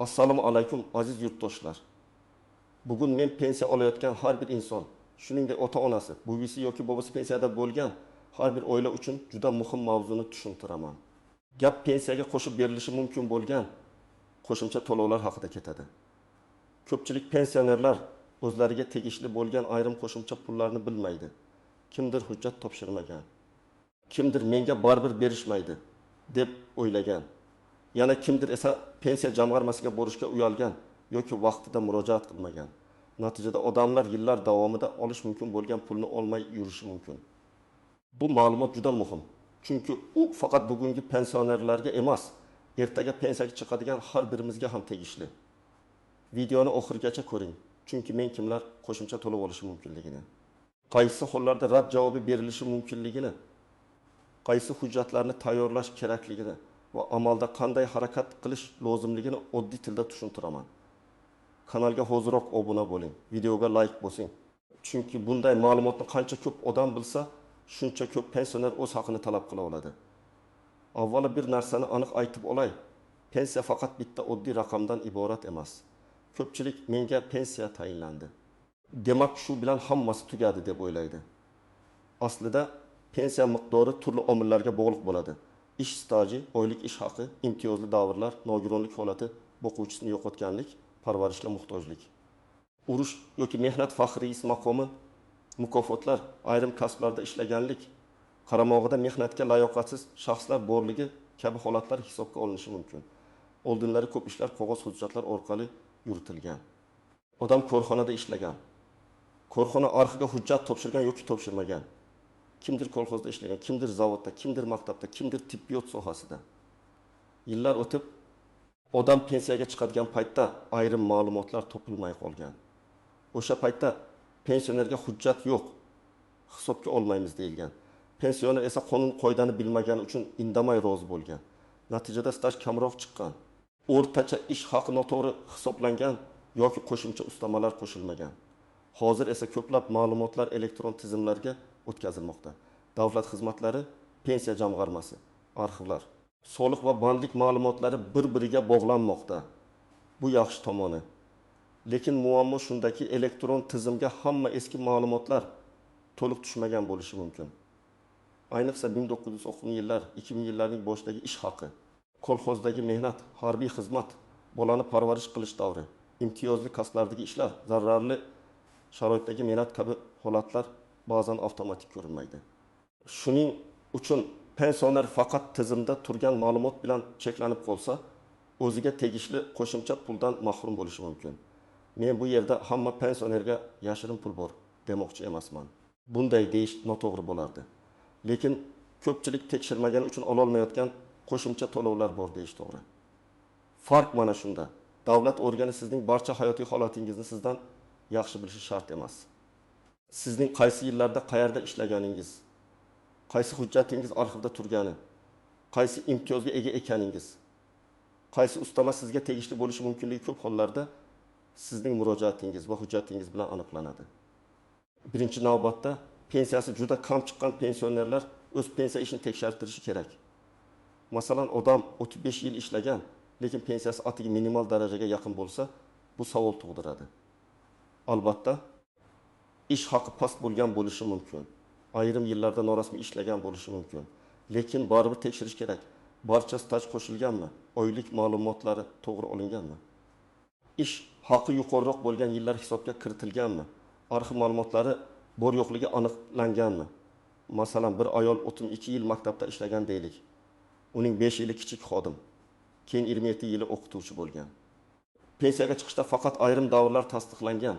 Assalomu alaykum aziz yurtdoshlar. Bugun men pensiya olayotgan har bir inson, shuningdek ota-onasi, buvisi yoki bobasi pensiyada bo'lgan har bir oila uchun juda muhim mavzuni tushuntiraman. Gap pensiyaga qo'shib berilishi mumkin bo'lgan qo'shimcha to'lovlar haqida ketadi. Ko'pchilik pensionerlar o'zlariga tegishli bo'lgan ayrim qo'shimcha pullarni bilmaydi. Kimdir hujjat topshirmagan, kimdir menga baribir berishmaydi deb o'ylagan. Yana kimdir esa pensiya jamg'armasiga borishga uyalgan yoki vaqtida murojaat qilmagan. Natijada odamlar yillar davomida olish mumkin bo'lgan pulni olmay yurishi mumkin. Bu ma'lumot juda muhim. Chunki u faqat bugungi pensionerlarga emas, ertaga pensiyaga chiqadigan har birimizga ham tegishli. Videoni oxirigacha ko'ring, chunki men kimlar qo'shimcha to'lov olishi mumkinligini, qaysi hollarda rad javobi berilishi mumkinligini, qaysi hujjatlarni tayyorlash kerakligini va amalda qanday harakat qilish lozimligini oddiy tilda tushuntiraman. Kanalga hoziroq obuna bo'ling, videoga like bosing. Chunki bunday ma'lumotni qancha ko'p odam bilsa, shuncha ko'p pensioner o'z haqini talab qila oladi. Avvalo bir narsani aniq aytib olay. Pensiya faqat bitta oddiy raqamdan iborat emas. Ko'pchilik menga pensiya tayinlandi, demak shu bilan hammasi tugadi deb o'ylaydi. Aslida pensiya miqdori turli omillarga bog'liq bo'ladi. Ish staji, oylik ish haqi, imtiyozli davrlar, nogironlik holati, o'quvchisini yo'qotganlik, parvarishga muhtojlik, urush yoki mehnat faxriysi maqomi, mukofotlar, ayrim kasblarda ishlaganlik, qaramog'ida mehnatga layoqatsiz shaxslar borligi kabi holatlar hisobga olinishi mumkin. Oldinlari ko'p ishlar qog'oz hujjatlar orqali yuritilgan. Odam korxonada ishlagan, korxona arxiga hujjat topshirgan yoki topshirmagan. Kimdir kolxozda ishlagan, kimdir zavodda, kimdir maktabda, kimdir tibbiyot sohasida. Yillar o'tib, odam pensiyaga chiqadigan paytda ayrim ma'lumotlar topilmay qolgan. O'sha paytda pensionerga hujjat yo'q, hisobga olmaymiz deyilgan. Pensioner esa qonun qoidani bilmagani uchun indamay rozi bo'lgan. Natijada staj kamroq chiqqan. O'rtacha ish haqi noto'g'ri hisoblangan yoki qo'shimcha ustamalar qo'shilmagan. Hozir esa ko'plab ma'lumotlar elektron tizimlarga o'tkazilmoqda. Davlat xizmatlari, pensiya jamg'armasi, arxivlar, soliq va bandlik ma'lumotlari bir-biriga bog'lanmoqda. Bu yaxshi tomoni. Lekin muammo shundaki, elektron tizimga hamma eski ma'lumotlar to'liq tushmagan bo'lishi mumkin. Ayniqsa 1990 yillar, 2000 yillarning boshidagi ish haqi, kolxozdagi mehnat, harbiy xizmat, bolani parvarish qilish davri, imtiyozli kasblardagi ishlar, zararli sharoitdagi mehnat kabi holatlar ba'zan avtomatik ko'rinmaydi. Shuning uchun pensioner faqat tizimda turgan ma'lumot bilan cheklanib qolsa, o'ziga tegishli qo'shimcha puldan mahrum bo'lishi mumkin. Men bu yerda hamma pensionerga yashirin pul bor demoqchi emasman. Bunday deyish noto'g'ri bo'lardi. Lekin ko'pchilik tekshirmagani uchun ola olmayotgan qo'shimcha to'lovlar bor deyish to'g'ri. Farq mana shunda. Davlat organi sizning barcha hayotiy holatingizni sizdan yaxshi bilishi shart emas. Sizning qaysi yillarda qayerda ishlaganingiz, qaysi hujjatingiz arxivda turgani, qaysi imtiyozga ega ekaningiz, qaysi ustama sizga tegishli bo'lishi mumkinligi ko'p hollarda sizning murojaatingiz va hujjatingiz bilan aniqlanadi. Birinchi navbatda pensiyasi juda kam chiqqan pensionerlar o'z pensiya ishini tekshirtirishi kerak. Masalan, odam 35 yil ishlagan, lekin pensiyasi atigi minimal darajaga yaqin bo'lsa, bu savol tug'diradi. Albatta, ish haqi past bo'lgan bo'lishi mumkin. Ayrim yillarda norasmiy ishlagan bo'lishi mumkin. Lekin baribir tekshirish kerak. Barcha staj qo'shilganmi? Oylik ma'lumotlari to'g'ri olinganmi? Ish haqi yuqoriroq bo'lgan yillar hisobga kiritilganmi? Arxiv ma'lumotlari bor yo'qligi aniqlanganmi? Masalan, bir ayol 32 yil maktabda ishlagan deylik. Uning 5 yili kichik xodim, keyin 27 yili o'qituvchi bo'lgan. Pensiyaga chiqishda faqat ayrim davrlar tasdiqlangan.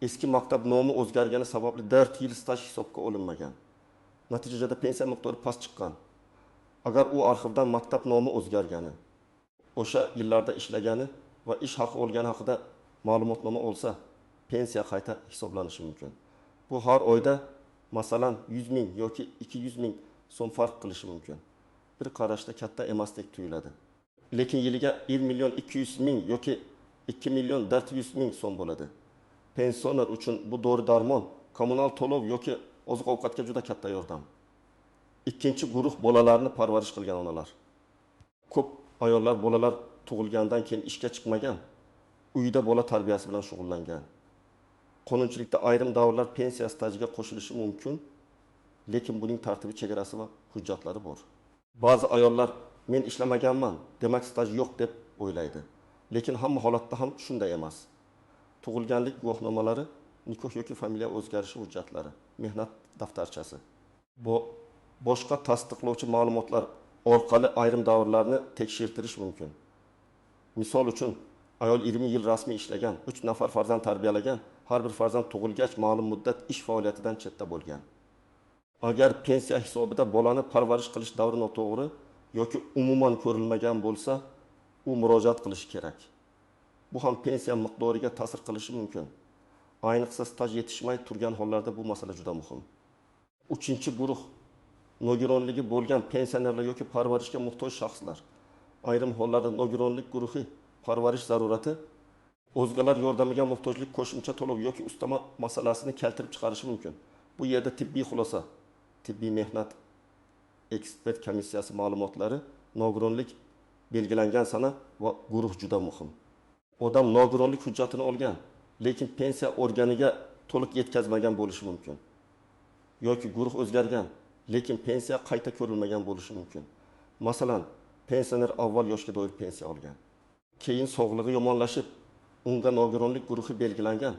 Eski maktab nomi o'zgargani sababli 4 yil staj hisobga olinmagan. Natijada pensiya miqdori past chiqqan. Agar u arxivdan maktab nomi o'zgargani, o'sha yillarda ishlagani va ish haqi olgani haqida ma'lumotnoma olsa, pensiya qayta hisoblanishi mumkin. Bu har oyda masalan 100 ming yoki 200 ming so'm farq qilishi mumkin. Bir qarashda katta emasdek tuyuladi. Lekin yiliga 1 million 200 ming yoki 2 million 400 ming so'm bo'ladi. Pensioner uchun bu dori-darmon, kommunal to'lov yoki oziq-ovqatga juda katta yordam. Ikkinchi guruh bolalarni parvarish qilgan onalar. Ko'p ayollar bolalar tug'ilgandan keyin ishga chiqmagan, uyda bola tarbiyasi bilan shug'ullangan. Qonunchilikda ayrim davrlar pensiya stajiga qo'shilishi mumkin, lekin buning tartibi, chegarasi va hujjatlari bor. Ba'zi ayollar men ishlamaganman, demak staj yo'q deb o'ylaydi. Lekin hamma holatda ham shunday emas. Tug'ilganlik guvohnomalari, nikoh yoki familiya o'zgarishi hujjatlari, mehnat daftarchasi. Bu boshqa tasdiqlovchi ma'lumotlar orqali ayrim davrlarni tekshirtirish mumkin. Misol uchun, ayol 20 yil rasmiy ishlagan, 3 nafar farzand tarbiyalagan, har bir farzand tug'ilgach ma'lum muddat ish faoliyatidan chetda bo'lgan. Agar pensiya hisobida bolani parvarish qilish davri noto'g'ri yoki umuman ko'rilmagan bo'lsa, u murojaat qilishi kerak. Bu ham pensiya miqdoriga ta'sir qilishi mumkin. Ayniqsa staj yetishmay turgan hollarda bu masala juda muhim. 3-guruh nogironligi bo'lgan pensionerlar yoki parvarishga muhtoj shaxslar. Ayrim hollarda nogironlik guruhi parvarish zarurati o'zgalar yordamiga muhtojlik qo'shimcha to'lov yoki ustama masalasini keltirib chiqarishi mumkin. Bu yerda tibbiy xulosa, tibbiy mehnat ekspert komissiyasi ma'lumotlari, nogironlik belgilangan sana va guruh juda muhim. Odam nogironlik hujjatini olgan, lekin pensiya organiga to'liq yetkazmagan bo'lishi mumkin. Yoki guruh o'zgargan, lekin pensiya qayta ko'rilmagan bo'lishi mumkin. Masalan, pensioner avval yoshga doir pensiya olgan. Keyin sog'lig'i yomonlashib, unga nogironlik guruhi belgilangan.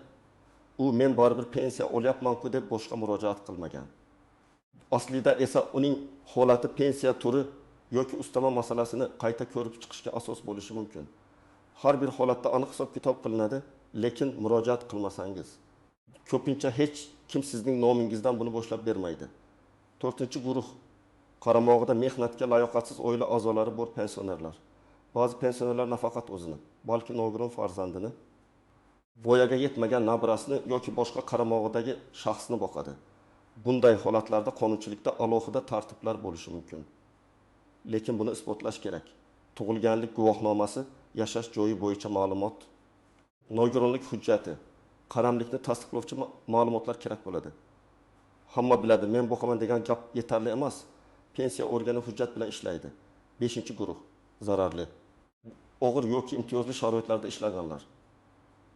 U men baribir pensiya olyapman-ku deb boshqa murojaat qilmagan. Aslida esa uning holati pensiya turi yoki ustama masalasini qayta ko'rib chiqishga asos bo'lishi mumkin. Har bir holatda aniq hisob-kitob qilinadi, lekin murojaat qilmasangiz, ko'pincha hech kim sizning nomingizdan buni boshlab bermaydi. 4-guruh qaramog'ida mehnatga layoqatsiz oila a'zolari bor pensionerlar. Ba'zi pensionerlar nafaqat o'zini, balki nogiron farzandini, voyaga yetmagan nabirasini yoki boshqa qaramog'idagi shaxsni boqadi. Bunday holatlarda qonunchilikda alohida tartiblar bo'lishi mumkin. Lekin buni isbotlash kerak. Tug'ilganlik guvohnomasi, yashash joyi bo'yicha ma'lumot, nogironlik hujjati, qaramlikni tasdiqlovchi ma'lumotlar kerak bo'ladi. Hamma biladi, men boqaman degan gap yetarli emas. Pensiya organi hujjat bilan ishlaydi. 5-guruh zararli. Og'ir yoki imtiyozli sharoitlarda ishlaganlar.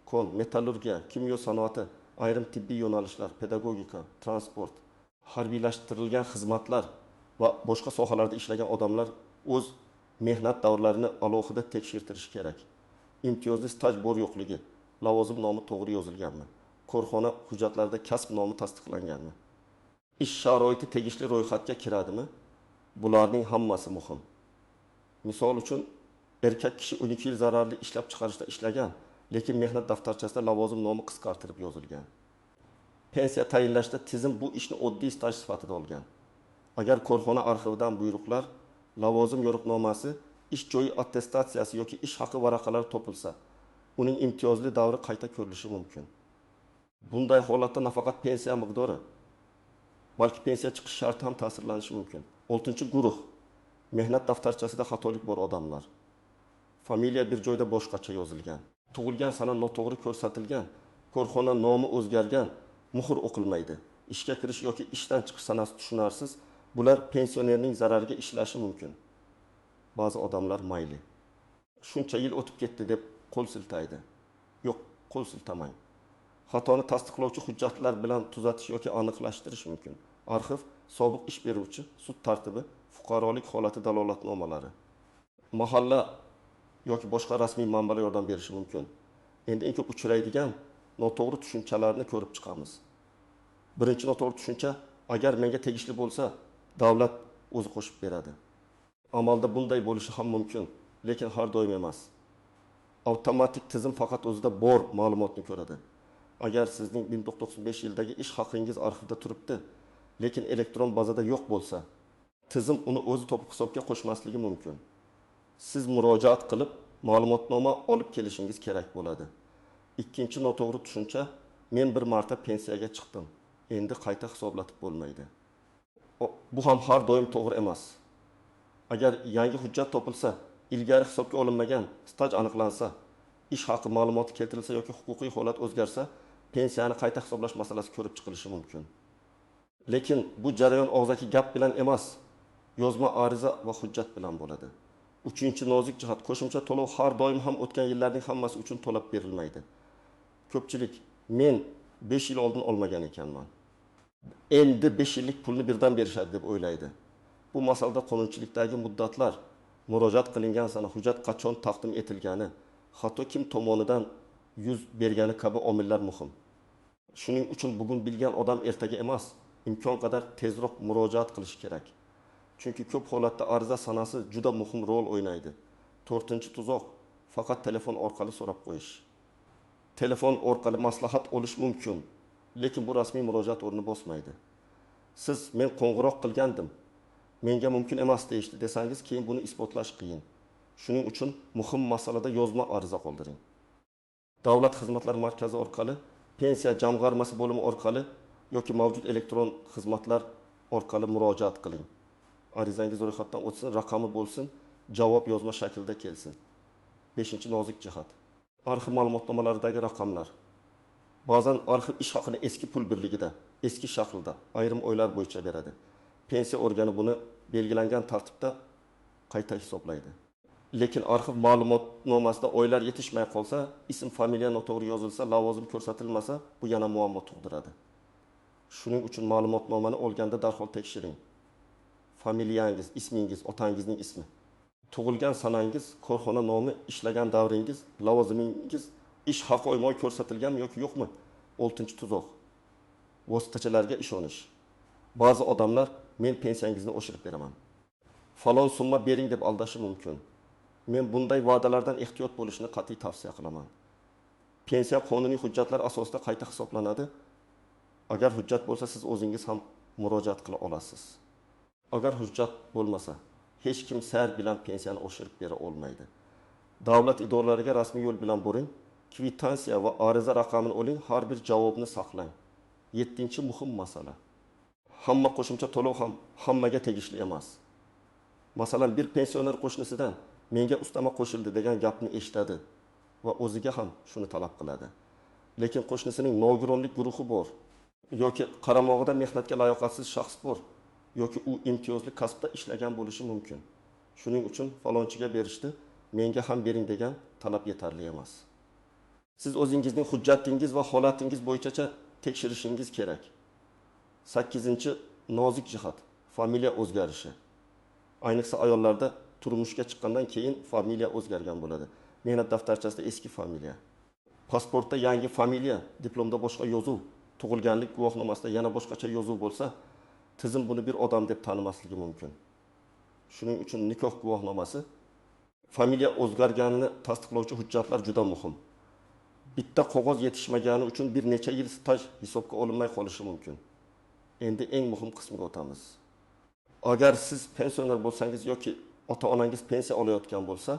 Kon, metallurgiya, kimyo sanoati, ayrim tibbiy yo'nalishlar, pedagogika, transport, harbiylashtirilgan xizmatlar va boshqa sohalarda ishlagan odamlar o'z mehnat davrlarini alohida tekshirtirishi kerak. Imtiyozli staj bor yo'qligi, lavozim nomi to'g'ri yozilganmi? Korxona hujjatlarida kasb nomi tasdiqlanganmi? Ish sharoiti tegishli ro'yxatga kiradimi? Bularning hammasi muhim. Misol uchun, erkak kishi 12 yil zararli ishlab chiqarishda ishlagan, lekin mehnat daftarchasida lavozim nomi qisqartirib yozilgan. Pensiya tayinlashda tizim bu ishni oddiy staj sifatida olgan. Agar korxona arxividan buyruqlar, lavozim yo'riqnomasi, ish joyi attestatsiyasi yoki ish haqi varaqalari topilsa, uning imtiyozli davri qayta ko'rilishi mumkin. Bunday holatda nafaqat pensiya miqdori, balki pensiya chiqish sharti ham ta'sirlanishi mumkin. 6-guruh mehnat daftarchasida xatolik bor odamlar. Familiya bir joyda boshqacha yozilgan. Tug'ilgan sana noto'g'ri ko'rsatilgan, korxona nomi o'zgargan, muhr o'qilmaydi. Ishga kirish yoki ishdan chiqish sanasi tushunarsiz, bular pensionerning zarariga ishlashi mumkin. Ba'zi odamlar mayli. Shuncha yil o'tib ketdi deb qo'l siltaydi. Yo'q, qo'l siltamang. Xatoni tasdiqlovchi hujjatlar bilan tuzatish yoki aniqlashtirish mumkin. Arxiv, sobiq ish beruvchi, sud tartibi, fuqarolik holati dalolatnomalari. Mahalla yoki boshqa rasmiy manbalar yordam berishi mumkin. Endi eng ko'p uchraydigan noto'g'ri tushunchalarni ko'rib chiqamiz. Birinchi noto'g'ri tushuncha, agar menga tegishli bo'lsa, davlat o'zi qo'shib beradi. Amalda bunday bo'lishi ham mumkin, lekin har doim emas. Avtomatik tizim faqat o'zida bor ma'lumotni ko'radi. Agar sizning 1995 yildagi ish haqingiz arxivda turibdi, lekin elektron bazada yo'q bo'lsa, tizim uni o'zi topib hisobga qo'shmasligi mumkin. Siz murojaat qilib, ma'lumotnoma olib kelishingiz kerak bo'ladi. Ikkinchi noto'g'ri tushuncha, men bir marta pensiyaga chiqdim. Endi qayta hisoblatib bo'lmaydi. Bu ham har doim to'g'ri emas. Agar yangi hujjat topilsa, ilgari hisobga olinmagan staj aniqlansa, ish haqi ma'lumoti keltirilsa yoki huquqiy holat o'zgarsa, pensiyani qayta hisoblash masalasi ko'rib chiqilishi mumkin. Lekin bu jarayon og'zaki gap bilan emas, yozma ariza va hujjat bilan bo'ladi. Uchinchi nozik jihat, qo'shimcha to'lov har doim ham o'tgan yillarning hammasi uchun to'lab berilmaydi. Ko'pchilik men 5 yil oldin olmagan ekanman. Endi 5 yillik pulni birdan berishadi deb o'ylaydi. Bu masalada qonunchilikdagi muddatlar, murojaat qilingan sana hujjat qachon taqdim etilgani, hatto kim tomonidan yuz bergani kabi omillar muhim. Shuning uchun bugun bilgan odam ertaga emas, imkon qadar tezroq murojaat qilish kerak. Chunki ko'p holatda ariza sanasi juda muhim rol o'ynaydi. 4-tuzoq faqat telefon orqali so'rab qo'yish. Telefon orqali maslahat olish mumkin, lekin bu rasmiy murojaat o'rni bosmaydi. Siz men qo'ng'iroq qilgandim, menga mumkin emas deyishdi desangiz, keyin buni isbotlash qiyin. Shuning uchun muhim masalada yozma ariza qoldiring. Davlat xizmatlari markazi orqali, pensiya jamg'armasi bo'limi orqali yoki mavjud elektron xizmatlar orqali murojaat qiling. Arizangiz ro'yxatdan o'tsin, raqami bo'lsin, javob yozma shaklda kelsin. 5-nozik jihat. Arxiv ma'lumotnomalaridagi raqamlar. Ba'zan arxiv ish haqini eski pul birligida, eski shaklda, ayrim oylar bo'yicha beradi. Pensiya organi buni belgilangan tartibda qayta hisoblaydi. Lekin arxiv ma'lumotnomasida oylar yetishmay qolsa, ism, familiya noto'g'ri yozilsa, lavozim ko'rsatilmasa, bu yana muammo tug'diradi. Shuning uchun ma'lumotnomani olganda darhol tekshiring. Familiyangiz, ismingiz, otangizning ismi, tug'ilgan sanangiz, korxona nomi, ishlagan davringiz, lavozimingiz, ish haqi oymoy ko'rsatilganmi yoki yo'qmi? 6-tuzoq. Vositachilarga ishonish. Ba'zi odamlar men pensiyangizni oshirib beraman, falon summa bering deb aldashi mumkin. Men bunday va'dalardan ehtiyot bo'lishni qat'iy tavsiya qilaman. Pensiya qonuniy hujjatlar asosida qayta hisoblanadi. Agar hujjat bo'lsa, siz o'zingiz ham murojaat qila olasiz. Agar hujjat bo'lmasa, hech kim sayr bilan pensiyani oshirib bera olmaydi. Davlat idoralariga rasmiy yo'l bilan boring, kvitansiya va ariza raqamini oling, har bir javobni saqlang. 7-muhim masala. Hamma qo'shimcha to'lov ham hammaga tegishli emas. Masalan, bir pensioner qo'shnisidan menga ustama qo'shildi degan gapni eshitadi va o'ziga ham shuni talab qiladi. Lekin qo'shnisining nogironlik guruhi bor, yoki qaramog'ida mehnatga layoqatsiz shaxs bor, yoki u imtiyozli kasbda ishlagan bo'lishi mumkin. Shuning uchun falonchiga berishdi, menga ham bering degan talab yetarli emas. Siz o'zingizning hujjatingiz va holatingiz bo'yicha tekshirishingiz kerak. 8-nozik jihat, familiya o'zgarishi. Ayniqsa ayollarda turmushga chiqqandan keyin familiya o'zgargan bo'ladi. Mehnat daftarchasida eski familiya, pasportda yangi familiya, diplomda boshqa yozuv, tug'ilganlik guvohnomasida yana boshqacha yozuv bo'lsa, tizim buni bir odam deb tanimasligi mumkin. Shuning uchun nikoh guvohnomasi, familiya o'zgarganini tasdiqlovchi hujjatlar juda muhim. Bitta qog'oz yetishmagani uchun bir necha yil staj hisobga olinmay qolishi mumkin. Endi eng muhim qismiga o'tamiz. Agar siz pensioner bo'lsangiz yoki ota-onangiz pensiya olayotgan bo'lsa,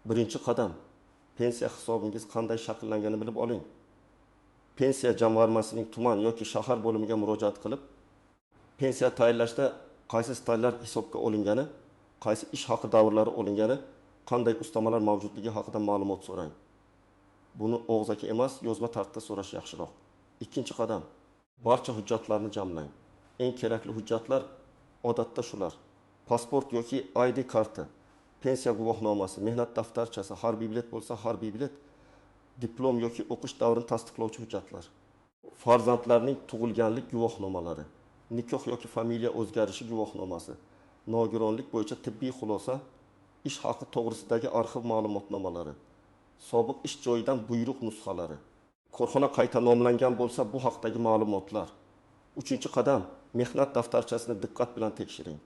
birinchi qadam pensiya hisobingiz qanday shakllanganini bilib oling. Pensiya jamg'armasining tuman yoki shahar bo'limiga murojaat qilib, pensiya tayinlashda qaysi stajlar hisobga olingani, qaysi ish haqi davrlari olingani, qanday ustamalar mavjudligi haqida ma'lumot so'rang. Buni og'zaki emas, yozma tartibda so'rash yaxshiroq. Ikkinchi qadam, barcha hujjatlarni jamlang. Eng kerakli hujjatlar odatda shular: pasport yoki ID karta, pensiya guvohnomasi, mehnat daftarchasi, harbiy bilet bo'lsa harbiy bilet, diplom yoki o'qish davrini tasdiqlovchi hujjatlar, farzandlarning tug'ilganlik guvohnomalari, nikoh yoki familiya o'zgarishi guvohnomasi, nogironlik bo'yicha tibbiy xulosa, ish haqi to'g'risidagi arxiv ma'lumotnomalari, sobiq ish joyidan buyruq nusxalari, korxona qayta nomlangan bo'lsa bu haqdagi ma'lumotlar. 3-qadam, mehnat daftarchasini diqqat bilan tekshiring.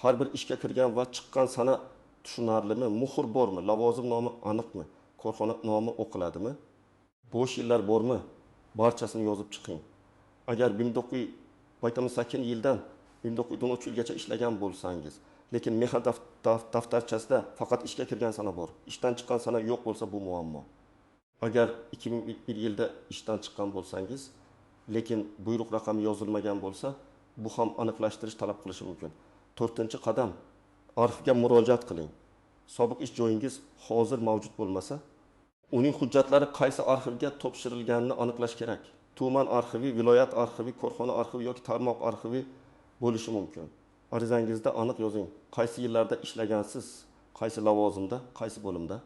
Har bir ishga kirgan va chiqqan sana tushunarlimi, muhr bormi, lavozim nomi aniqmi, korxona nomi o'qiladimi, bo'sh yillar bormi, barchasini yozib chiqing. Agar 1980 yildan 1913 yilgacha ishlagan bo'lsangiz, lekin mehnat daftarchasida faqat ishga kirgan sana bor, ishdan chiqqan sana yo'q bo'lsa, bu muammo. Agar 2001 yilda ishdan chiqqan bo'lsangiz, lekin buyruq raqami yozilmagan bo'lsa, bu ham aniqlashtirish talab qilishi mumkin. 4-qadam, arxivga murojaat qiling. Sobiq ish joyingiz hozir mavjud bo'lmasa, uning hujjatlari qaysi arxivga topshirilganini aniqlash kerak. Tuman arxivi, viloyat arxivi, korxona arxivi yoki tarmoq arxivi bo'lishi mumkin. Arizangizda aniq yozing, qaysi yillarda ishlagansiz, qaysi lavozimda, qaysi bo'limda?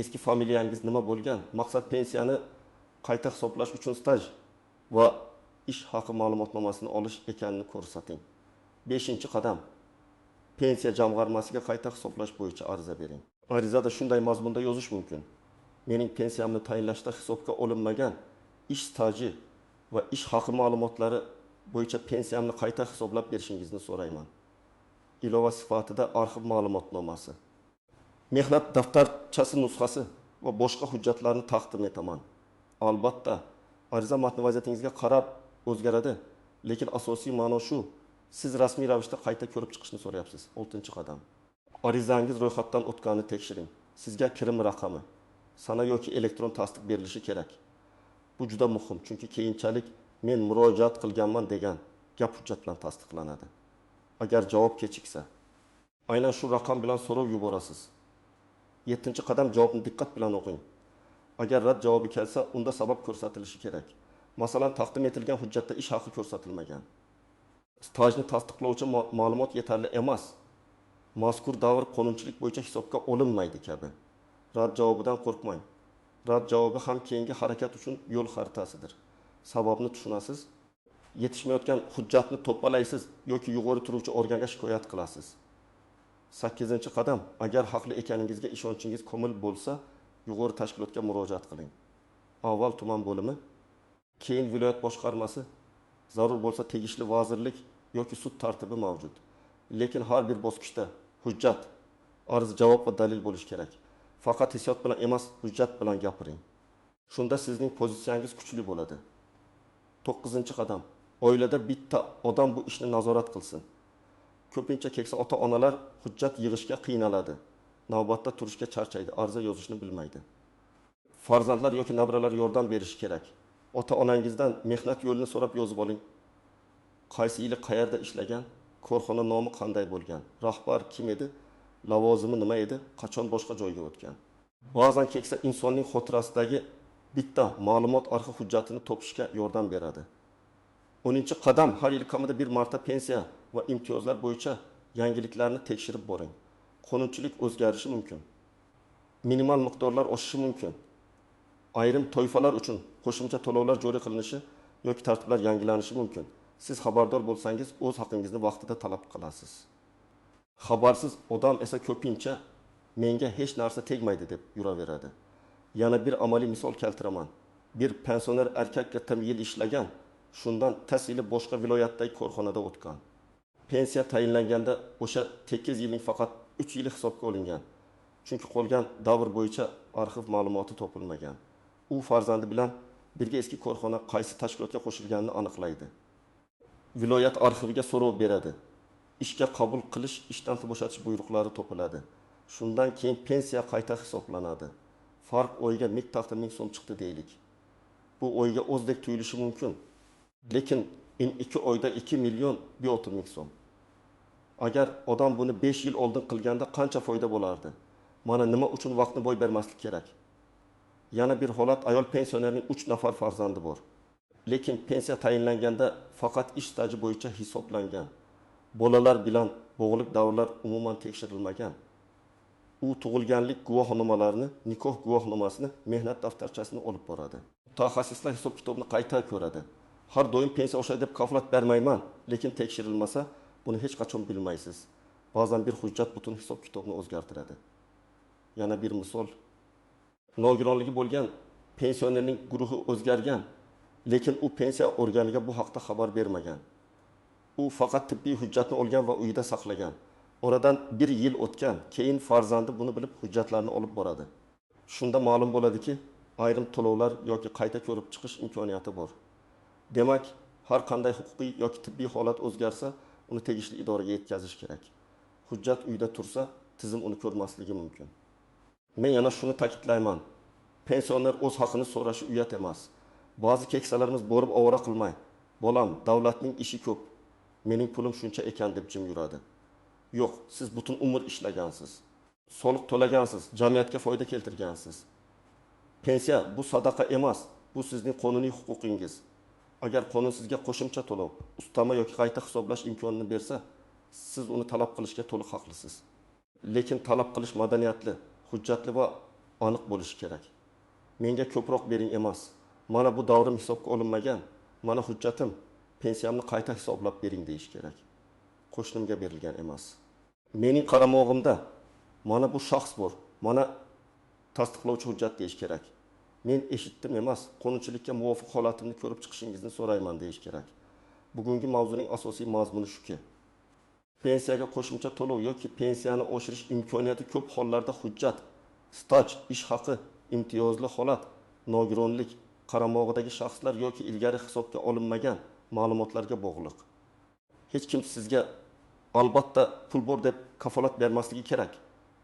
Eski familiyangiz nima bo'lgan? Maqsad pensiyani qayta hisoblash uchun staj va ish haqi ma'lumotnomasini olish ekanini ko'rsating. 5-qadam. Pensiya jamg'armasiga qayta hisoblash bo'yicha ariza bering. Arizada shunday mazmunda yozish mumkin: mening pensiyamni tayinlashda hisobga olinmagan ish staji va ish haqi ma'lumotlari bo'yicha pensiyamni qayta hisoblab berishingizni so'rayman. Ilova sifatida arxiv ma'lumotnomasi, mehnat daftarchasi nusxasi va boshqa hujjatlarni taqdim etaman. Albatta, ariza matni vaziyatingizga qarab o'zgaradi, lekin asosiy ma'no shu: siz rasmiy ravishda qayta ko'rib chiqishni so'rayapsiz. 6-qadam. Arizangiz ro'yxatdan o'tganini tekshiring. Sizga kirim raqami, sana yoki elektron tasdiq berilishi kerak. Bu juda muhim, chunki keyinchalik men murojaat qilganman degan gap hujjat bilan tasdiqlanadi. Agar javob kechiksa, aynan shu raqam bilan so'rov yuborasiz. 7-qadam javobni diqqat bilan o'qing. Agar rad javobi kelsa, unda sabab ko'rsatilishi kerak. Masalan, taqdim etilgan hujjatda ish haqi ko'rsatilmagan. Stajni tasdiqlovchi ma'lumot yetarli emas. Mazkur davr qonunchilik bo'yicha hisobga olinmaydi kabi. Rad javobidan qo'rqmang. Rad javobi ham keyingi harakat uchun yo'l xaritasidir. Sababni tushunasiz. Yetishmayotgan hujjatni to'ppalaysiz yoki yuqori turuvchi organga shikoyat qilasiz. 8-qadam. Agar haqli ekaningizga ishonchingiz komil bo'lsa, yuqori tashkilotga murojaat qiling. Avval tuman bo'limi, keyin viloyat boshqarmasi, zarur bo'lsa tegishli vazirlik yoki sud tartibi mavjud. Lekin har bir bosqichda hujjat, arz javob va dalil bo'lishi kerak. Faqat hissiyot bilan emas, hujjat bilan gapiring. Shunda sizning pozitsiyangiz kuchli bo'ladi. 9-qadam. Oilada bitta odam bu ishni nazorat qilsin. Ko'pincha keksa ota-onalar hujjat yig'ishga qiynaladi. Navbatda turishga charchaydi, ariza yozishni bilmaydi. Farzandlar yoki nabiralar yordam berishi kerak. Ota-onangizdan mehnat yo'lini so'rab yozib oling. Qaysi yili qayerda ishlagan, korxona nomi qanday bo'lgan, rahbar kim edi, lavozimi nima edi, qachon boshqa joyga o'tgan. Ba'zan keksa insonning xotirasidagi bitta ma'lumot arxiv hujjatini topishga yordam beradi. 10-qadam. Har yil kamida bir marta pensiya va imtiyozlar bo'yicha yangiliklarni tekshirib boring. Qonunchilik o'zgarishi mumkin. Minimal miqdorlar oshishi mumkin. Ayrim toifalar uchun qo'shimcha to'lovlar joriy qilinishi yoki tartiblar yangilanishi mumkin. Siz xabardor bo'lsangiz, o'z haqingizni vaqtida talab qilasiz. Xabarsiz odam esa ko'pincha menga hech narsa tegmaydi deb yuraveradi. Yana bir amaliy misol keltiraman. Bir pensioner erkak 40 yil ishlagan, shundan tasili boshqa viloyatdagi korxonada o'tgan. Pensiya tayinlanganda o'sha 8 yilning faqat 3 yili hisobga olingan. Chunki qolgan davr bo'yicha arxiv ma'lumoti topilmagan. U farzandi bilan birga eski korxona qaysi tashkilotga qo'shilganini aniqlaydi. Viloyat arxiviga so'rov beradi. Ishga qabul qilish, ishdan bo'shatish buyruqlari topiladi. Shundan keyin pensiya qayta hisoblanadi. Farq oyga 1000 so'm chiqdi deylik. Bu oyga o'zdek tuyulishi mumkin. Lekin 2 oyda 2 million 130 ming so'm. Agar odam buni 5 yil oldin qilganda qancha foyda bo'lardi? Mana nima uchun vaqtni boy bermaslik kerak. Yana bir holat, ayol pensionerning 3 nafar farzandi bor. Lekin pensiya tayinlanganda faqat ish staji bo'yicha hisoblangan. Bolalar bilan bog'liq davrlar umuman tekshirilmagan. U tug'ilganlik guvohnomalarini, nikoh guvohnomasini, mehnat daftarchasini olib boradi. Mutaxassislar hisob kitobni qayta ko'radi. Har doim pensiya oshadi deb kafolat bermayman, lekin tekshirilmasa, buni hech qachon bilmaysiz. Ba'zan bir hujjat butun hisob kitobni o'zgartiradi. Yana bir misol. Nogironligi bo'lgan pensionerning guruhi o'zgargan, lekin u pensiya organiga bu haqda xabar bermagan. U faqat tibbiy hujjatni olgan va uyida saqlagan. Oradan 1 yil o'tgan, keyin farzandi buni bilib hujjatlarni olib boradi. Shunda ma'lum bo'ladiki, ayrim to'lovlar yoki qayta ko'rib chiqish imkoniyati bor. Demak, har qanday huquqiy yoki tibbiy holat o'zgarsa, uni tegishli idoraga yetkazish kerak. Hujjat uyda tursa, tizim uni ko'rmasligi mumkin. Men yana shuni ta'kidlayman. Pensioner o'z haqini so'rashi uyat emas. Ba'zi keksalarimiz borib ovora qilmay, bolam, davlatning ishi ko'p, mening pulim shuncha ekan deb jim yuradi. Yo'q, siz butun umr ishlagansiz. Soliq to'lagansiz, jamiyatga foyda keltirgansiz. Pensiya bu sadaqa emas, bu sizning qonuniy huquqingiz. Agar qonun sizga qo'shimcha to'lov, ustama yoki qayta hisoblash imkonini bersa, siz uni talab qilishga to'liq haqlisiz. Lekin talab qilish madaniyatli, hujjatli va aniq bo'lishi kerak. Menga ko'proq bering emas. Mana bu davrim hisobga olinmagan. Mana hujjatim, pensiyamni qayta hisoblab bering deyish kerak. Qo'shnimga berilgan emas. Mening qaramog'imda mana bu shaxs bor. Mana tasdiqlovchi hujjat deyish kerak. Men eshitdim emas, qonunchilikka muvofiq holatimni ko'rib chiqishingizni so'rayman deyish kerak. Bugungi mavzuning asosiy mazmuni shuki. Pensiyaga qo'shimcha to'lov yoki pensiyani oshirish imkoniyati ko'p hollarda hujjat, staj, ish haqi, imtiyozli holat, nogironlik, qaramog'idagi shaxslar yoki ilgari hisobga olinmagan ma'lumotlarga bog'liq. Hech kim sizga albatta pul bor deb kafolat bermasligi kerak.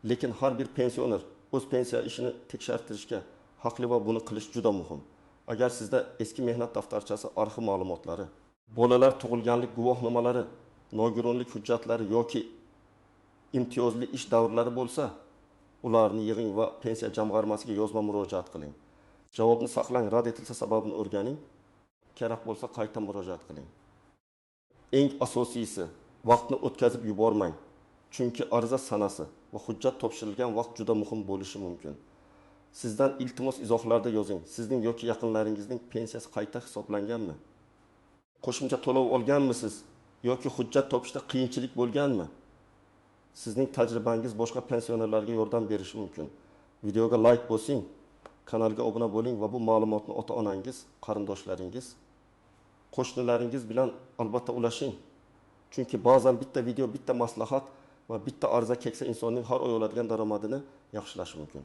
Lekin har bir pensioner o'z pensiya ishini tekshirtirishga haqli va buni qilish juda muhim. Agar sizda eski mehnat daftarchasi arxiv ma'lumotlari, bolalar tug'ilganlik guvohnomalari, nogironlik hujjatlari yoki imtiyozli ish davrlari bo'lsa, ularni yig'ing va pensiya jamg'armasiga yozma murojaat qiling. Javobni saqlang, rad etilsa sababini o'rganing. Kerak bo'lsa qayta murojaat qiling. Eng asosiysi, vaqtni o'tkazib yubormang. Chunki ariza sanasi va hujjat topshirilgan vaqt juda muhim bo'lishi mumkin. Sizdan iltimos izohlarda yozing. Sizning yoki yaqinlaringizning pensiyasi qayta hisoblanganmi? Qo'shimcha to'lov olganmisiz yoki hujjat topishda qiyinchilik bo'lganmi? Sizning tajribangiz boshqa pensionerlarga yordam berishi mumkin. Videoga like bosing, kanalga obuna bo'ling va bu ma'lumotni ota-onangiz, qarindoshlaringiz, qo'shnilaringiz bilan albatta ulashing. Chunki ba'zan bitta video, bitta maslahat va bitta ariza keksa insonning har oy oladigan daromadini yaxshilashi mumkin.